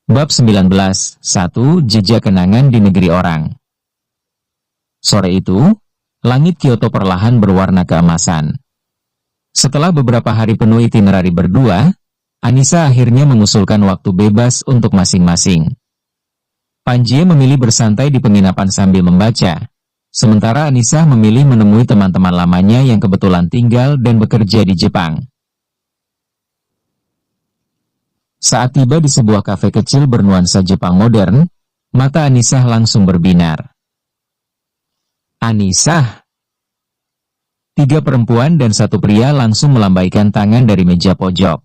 Bab 19, 1. Jejak kenangan di negeri orang. Sore itu, langit Kyoto perlahan berwarna keemasan. Setelah beberapa hari penuh itinerari berdua, Anissa akhirnya mengusulkan waktu bebas untuk masing-masing. Panji memilih bersantai di penginapan sambil membaca, sementara Anissa memilih menemui teman-teman lamanya yang kebetulan tinggal dan bekerja di Jepang. Saat tiba di sebuah kafe kecil bernuansa Jepang modern, mata Anissa langsung berbinar. Anissa! 3 perempuan dan 1 pria langsung melambaikan tangan dari meja pojok.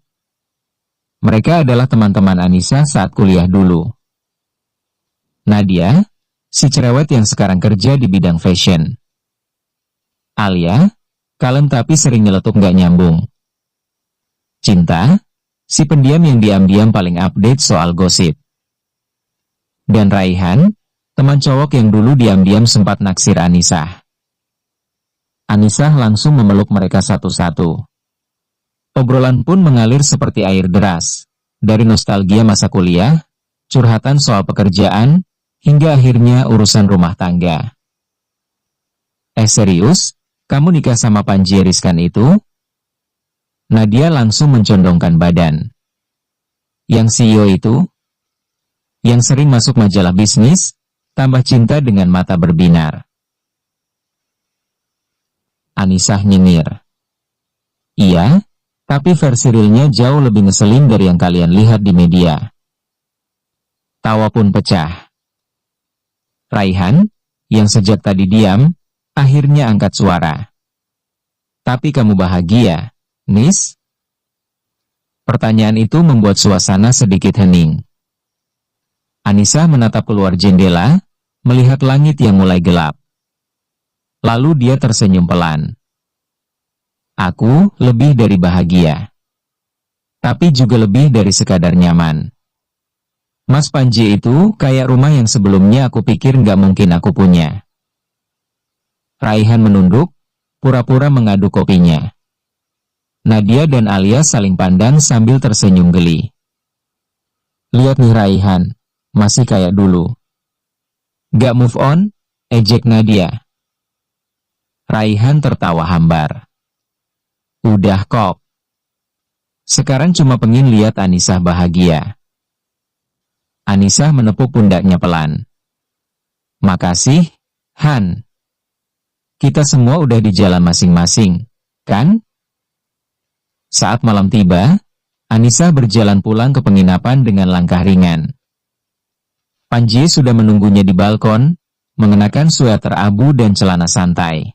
Mereka adalah teman-teman Anissa saat kuliah dulu. Nadia, si cerewet yang sekarang kerja di bidang fashion. Alia, kalem tapi sering nyeletuk nggak nyambung. Cinta, si pendiam yang diam-diam paling update soal gosip. Dan Raihan, teman cowok yang dulu diam-diam sempat naksir Anissa. Anissa langsung memeluk mereka satu-satu. Obrolan pun mengalir seperti air deras, dari nostalgia masa kuliah, curhatan soal pekerjaan, hingga akhirnya urusan rumah tangga. Serius? Kamu nikah sama Panji Riskan itu? Nadia langsung mencondongkan badan. Yang CEO itu? Yang sering masuk majalah bisnis? Tambah cinta dengan mata berbinar. Anissa nyengir. Iya, tapi versi realnya jauh lebih ngeselin dari yang kalian lihat di media. Tawa pun pecah. Raihan, yang sejak tadi diam, akhirnya angkat suara. Tapi kamu bahagia, Nis? Pertanyaan itu membuat suasana sedikit hening. Anissa menatap keluar jendela, melihat langit yang mulai gelap. Lalu dia tersenyum pelan. Aku lebih dari bahagia. Tapi juga lebih dari sekadar nyaman. Mas Panji itu kayak rumah yang sebelumnya aku pikir nggak mungkin aku punya. Raihan menunduk, pura-pura mengaduk kopinya. Nadia dan Alia saling pandang sambil tersenyum geli. Lihat nih Raihan, masih kayak dulu. Gak move on? Ejek Nadia. Raihan tertawa hambar. Udah kok. Sekarang cuma pengen lihat Anissa bahagia. Anissa menepuk pundaknya pelan. Makasih, Han. Kita semua udah di jalan masing-masing, kan? Saat malam tiba, Anissa berjalan pulang ke penginapan dengan langkah ringan. Panji sudah menunggunya di balkon, mengenakan sweater abu dan celana santai.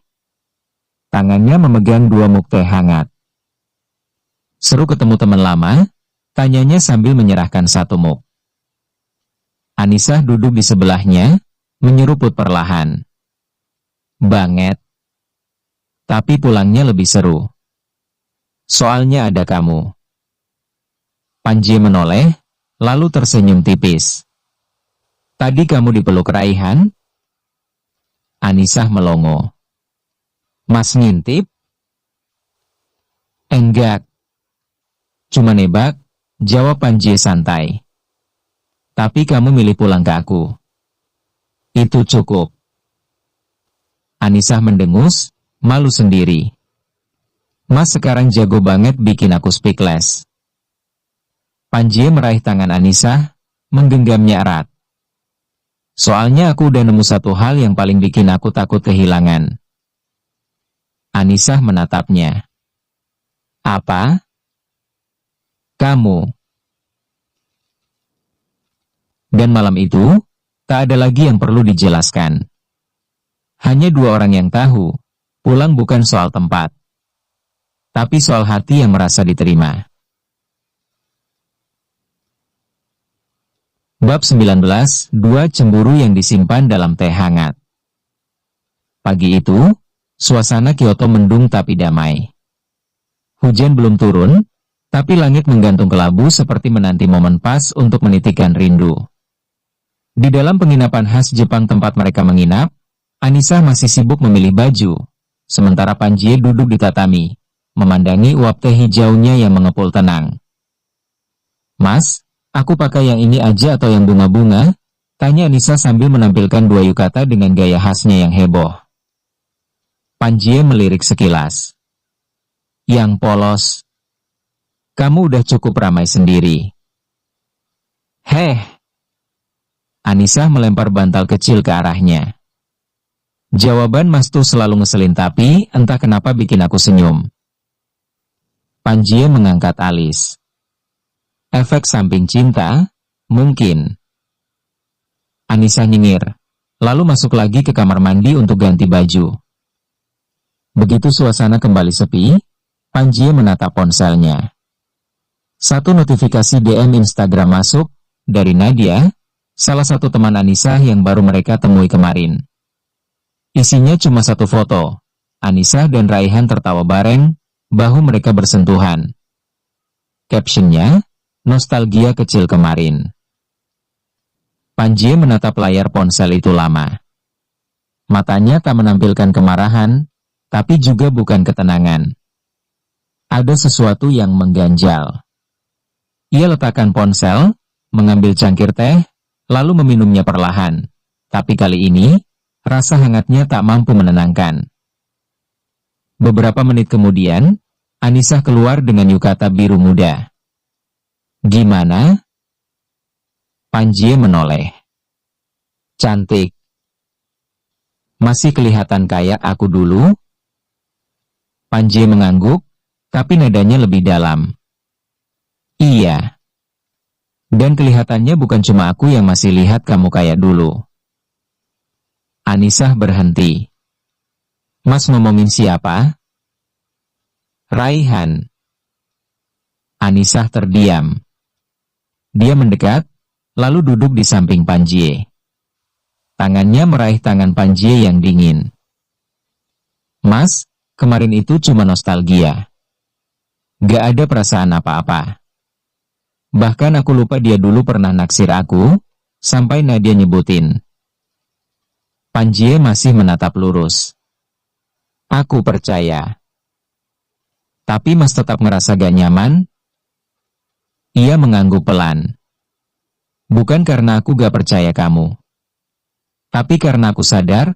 Tangannya memegang 2 mug teh hangat. Seru ketemu teman lama, tanyanya sambil menyerahkan 1 mug. Anissa duduk di sebelahnya, menyeruput perlahan. Banget. Tapi pulangnya lebih seru. Soalnya ada kamu. Panji menoleh, lalu tersenyum tipis. Tadi kamu dipeluk Raihan? Anissa melongo. Mas ngintip? Enggak. Cuma nebak, jawab Panji santai. Tapi kamu milih pulang ke aku. Itu cukup. Anissa mendengus, malu sendiri. Mas sekarang jago banget bikin aku speechless. Panji meraih tangan Anissa, menggenggamnya erat. Soalnya aku udah nemu satu hal yang paling bikin aku takut kehilangan. Anissa menatapnya. Apa? Kamu. Dan malam itu, tak ada lagi yang perlu dijelaskan. Hanya 2 orang yang tahu, pulang bukan soal tempat, tapi soal hati yang merasa diterima. Bab 19, 2 cemburu yang disimpan dalam teh hangat. Pagi itu, suasana Kyoto mendung tapi damai. Hujan belum turun, tapi langit menggantung kelabu seperti menanti momen pas untuk menitikkan rindu. Di dalam penginapan khas Jepang tempat mereka menginap, Anissa masih sibuk memilih baju, sementara Panji duduk di tatami, memandangi uap teh hijaunya yang mengepul tenang. Mas, Aku pakai yang ini aja atau yang bunga-bunga? Tanya Anissa sambil menampilkan dua yukata dengan gaya khasnya yang heboh. Panjie melirik sekilas. Yang polos. Kamu udah cukup ramai sendiri. Heh. Anissa melempar bantal kecil ke arahnya. Jawaban Mas tuh selalu ngeselin tapi entah kenapa bikin aku senyum. Panjie mengangkat alis. Efek samping cinta? Mungkin. Anissa nyengir, lalu masuk lagi ke kamar mandi untuk ganti baju. Begitu suasana kembali sepi, Panjie menatap ponselnya. Satu notifikasi DM Instagram masuk, dari Nadia, salah satu teman Anissa yang baru mereka temui kemarin. Isinya cuma satu foto, Anissa dan Raihan tertawa bareng, bahu mereka bersentuhan. Captionnya, nostalgia kecil kemarin. Panjie menatap layar ponsel itu lama. Matanya tak menampilkan kemarahan, tapi juga bukan ketenangan. Ada sesuatu yang mengganjal. Ia letakkan ponsel, mengambil cangkir teh, lalu meminumnya perlahan. Tapi kali ini, rasa hangatnya tak mampu menenangkan. Beberapa menit kemudian, Anissa keluar dengan yukata biru muda. Gimana? Panjie menoleh. Cantik. Masih kelihatan kayak aku dulu? Panjie mengangguk, tapi nadanya lebih dalam. Iya. Dan kelihatannya bukan cuma aku yang masih lihat kamu kayak dulu. Anissa berhenti. Mas ngomongin siapa? Raihan. Anissa terdiam. Dia mendekat, lalu duduk di samping Panjie. Tangannya meraih tangan Panjie yang dingin. Mas, kemarin itu cuma nostalgia. Gak ada perasaan apa-apa. Bahkan aku lupa dia dulu pernah naksir aku, sampai Nadia nyebutin. Panjie masih menatap lurus. Aku percaya. Tapi Mas tetap ngerasa gak nyaman? Ia mengangguk pelan. Bukan karena aku gak percaya kamu. Tapi karena aku sadar,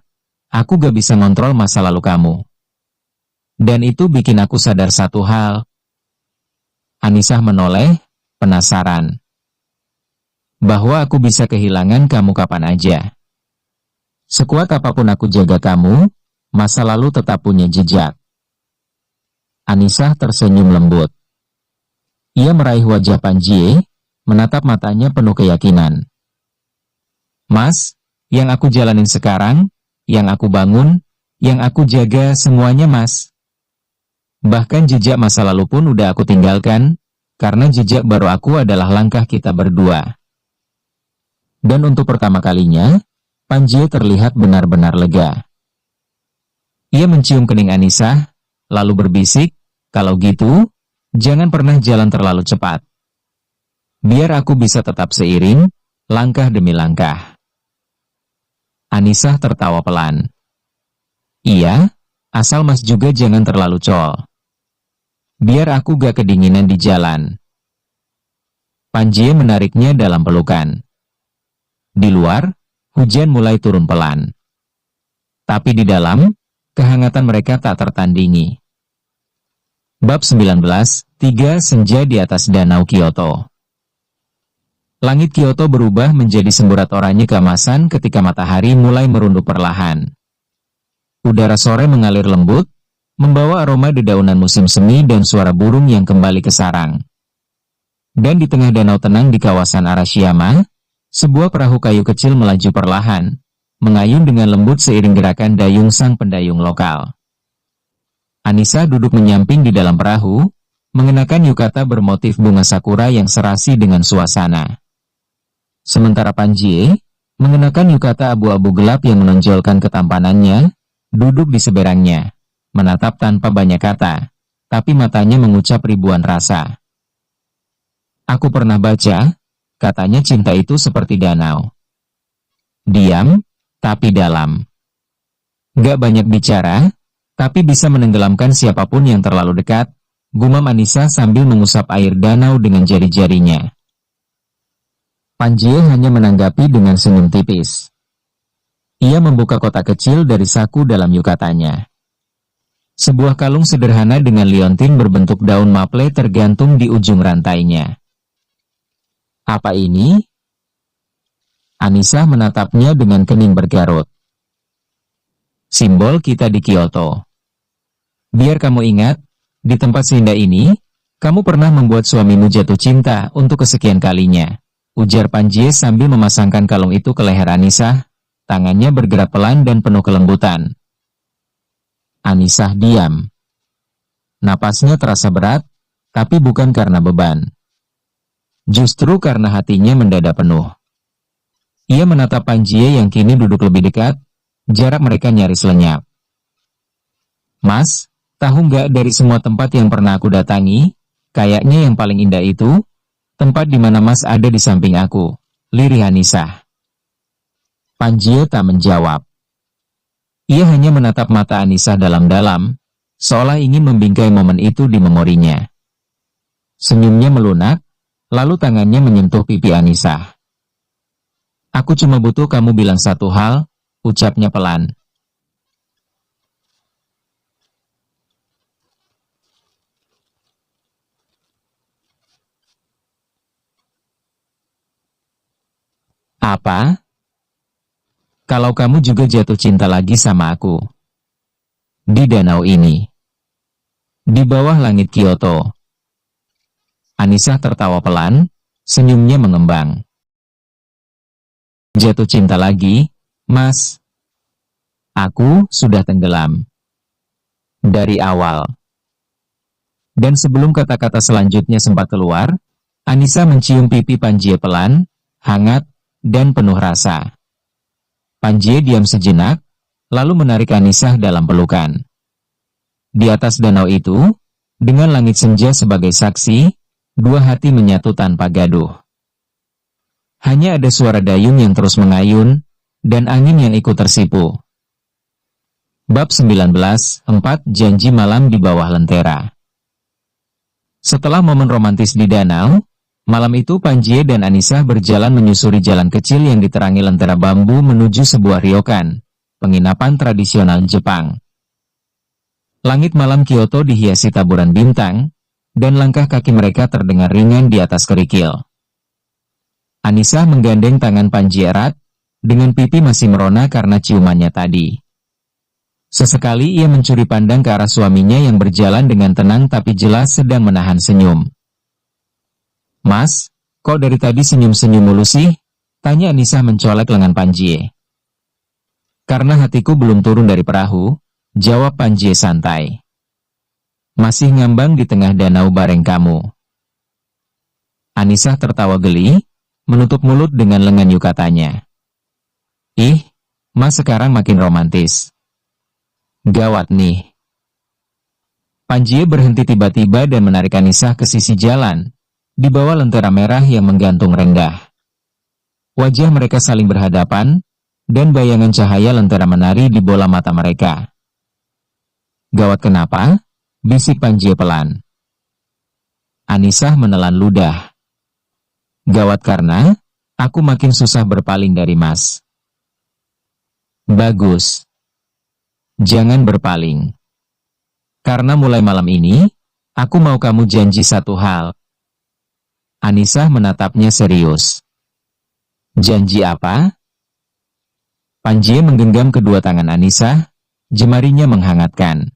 aku gak bisa ngontrol masa lalu kamu. Dan itu bikin aku sadar satu hal. Anissa menoleh, penasaran. Bahwa aku bisa kehilangan kamu kapan aja. Sekuat apapun aku jaga kamu, masa lalu tetap punya jejak. Anissa tersenyum lembut. Ia meraih wajah Panjie, menatap matanya penuh keyakinan. Mas, yang aku jalanin sekarang, yang aku bangun, yang aku jaga semuanya Mas. Bahkan jejak masa lalu pun udah aku tinggalkan, karena jejak baru aku adalah langkah kita berdua. Dan untuk pertama kalinya, Panjie terlihat benar-benar lega. Ia mencium kening Anissa, lalu berbisik, kalau gitu, jangan pernah jalan terlalu cepat. Biar aku bisa tetap seiring, langkah demi langkah. Anissa tertawa pelan. Iya, asal Mas juga jangan terlalu col. Biar aku gak kedinginan di jalan. Panjie menariknya dalam pelukan. Di luar, hujan mulai turun pelan. Tapi di dalam, kehangatan mereka tak tertandingi. Bab 19, 3 Senja di atas Danau Kyoto. Langit Kyoto berubah menjadi semburat oranye keemasan ketika matahari mulai merunduk perlahan. Udara sore mengalir lembut, membawa aroma dedaunan musim semi dan suara burung yang kembali ke sarang. Dan di tengah danau tenang di kawasan Arashiyama, sebuah perahu kayu kecil melaju perlahan, mengayun dengan lembut seiring gerakan dayung sang pendayung lokal. Anissa duduk menyamping di dalam perahu, mengenakan yukata bermotif bunga sakura yang serasi dengan suasana. Sementara Panjie, mengenakan yukata abu-abu gelap yang menonjolkan ketampanannya, duduk di seberangnya. Menatap tanpa banyak kata, tapi matanya mengucap ribuan rasa. Aku pernah baca, katanya cinta itu seperti danau. Diam, tapi dalam. Gak banyak bicara, tapi bisa menenggelamkan siapapun yang terlalu dekat, gumam Anissa sambil mengusap air danau dengan jari-jarinya. Panjie hanya menanggapi dengan senyum tipis. Ia membuka kotak kecil dari saku dalam yukatannya. Sebuah kalung sederhana dengan liontin berbentuk daun maple tergantung di ujung rantainya. Apa ini? Anissa menatapnya dengan kening bergarut. Simbol kita di Kyoto. Biar kamu ingat, di tempat seindah ini, kamu pernah membuat suamimu jatuh cinta untuk kesekian kalinya. Ujar Panjie sambil memasangkan kalung itu ke leher Anissa, tangannya bergerak pelan dan penuh kelembutan. Anissa diam. Napasnya terasa berat, tapi bukan karena beban. Justru karena hatinya mendadak penuh. Ia menatap Panjie yang kini duduk lebih dekat, jarak mereka nyaris lenyap. Mas, tahu nggak dari semua tempat yang pernah aku datangi, kayaknya yang paling indah itu, tempat di mana Mas ada di samping aku, lirih Anissa. Panjie tak menjawab. Ia hanya menatap mata Anissa dalam-dalam, seolah ingin membingkai momen itu di memorinya. Senyumnya melunak, lalu tangannya menyentuh pipi Anissa. Aku cuma butuh kamu bilang satu hal, ucapnya pelan. Apa? Kalau kamu juga jatuh cinta lagi sama aku. Di danau ini. Di bawah langit Kyoto. Anissa tertawa pelan, senyumnya mengembang. Jatuh cinta lagi, Mas. Aku sudah tenggelam. Dari awal. Dan sebelum kata-kata selanjutnya sempat keluar, Anissa mencium pipi Panjie pelan, hangat, dan penuh rasa. Panjie diam sejenak, lalu menarik Anissa dalam pelukan. Di atas danau itu, dengan langit senja sebagai saksi, dua hati menyatu tanpa gaduh. Hanya ada suara dayung yang terus mengayun, dan angin yang ikut tersipu. Bab 19, 4 Janji Malam di Bawah Lentera. Setelah momen romantis di danau, malam itu Panjie dan Anissa berjalan menyusuri jalan kecil yang diterangi lentera bambu menuju sebuah ryokan, penginapan tradisional Jepang. Langit malam Kyoto dihiasi taburan bintang, dan langkah kaki mereka terdengar ringan di atas kerikil. Anissa menggandeng tangan Panjie erat, dengan pipi masih merona karena ciumannya tadi. Sesekali ia mencuri pandang ke arah suaminya yang berjalan dengan tenang tapi jelas sedang menahan senyum. Mas, kok dari tadi senyum-senyum mulu sih? Tanya Anissa mencolek lengan Panjie. Karena hatiku belum turun dari perahu, jawab Panjie santai. Masih ngambang di tengah danau bareng kamu. Anissa tertawa geli, menutup mulut dengan lengan yukatanya. Ih, Mas sekarang makin romantis. Gawat nih. Panjie berhenti tiba-tiba dan menarik Anissa ke sisi jalan, di bawah lentera merah yang menggantung rendah. Wajah mereka saling berhadapan, dan bayangan cahaya lentera menari di bola mata mereka. Gawat kenapa? Bisik Panjie pelan. Anissa menelan ludah. Gawat karena, aku makin susah berpaling dari Mas. Bagus. Jangan berpaling. Karena mulai malam ini, aku mau kamu janji satu hal. Anissa menatapnya serius. Janji apa? Panjie menggenggam kedua tangan Anissa, jemarinya menghangatkan.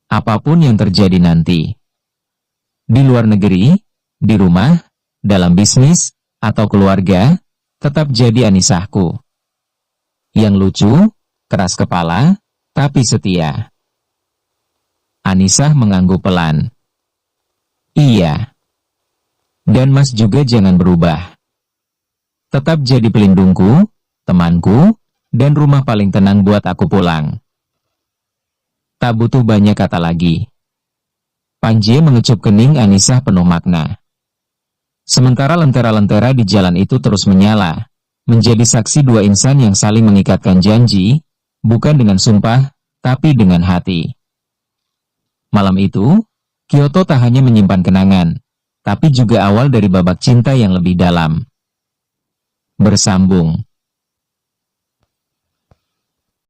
Apapun yang terjadi nanti. Di luar negeri, di rumah, dalam bisnis, atau keluarga, tetap jadi Anissahku. Yang lucu, keras kepala, tapi setia. Anissa mengangguk pelan. Iya. Dan Mas juga jangan berubah. Tetap jadi pelindungku, temanku, dan rumah paling tenang buat aku pulang. Tak butuh banyak kata lagi. Panjie mengecup kening Anissa penuh makna. Sementara lentera-lentera di jalan itu terus menyala, menjadi saksi dua insan yang saling mengikatkan janji, bukan dengan sumpah, tapi dengan hati. Malam itu, Kyoto tak hanya menyimpan kenangan, tapi juga awal dari babak cinta yang lebih dalam. Bersambung.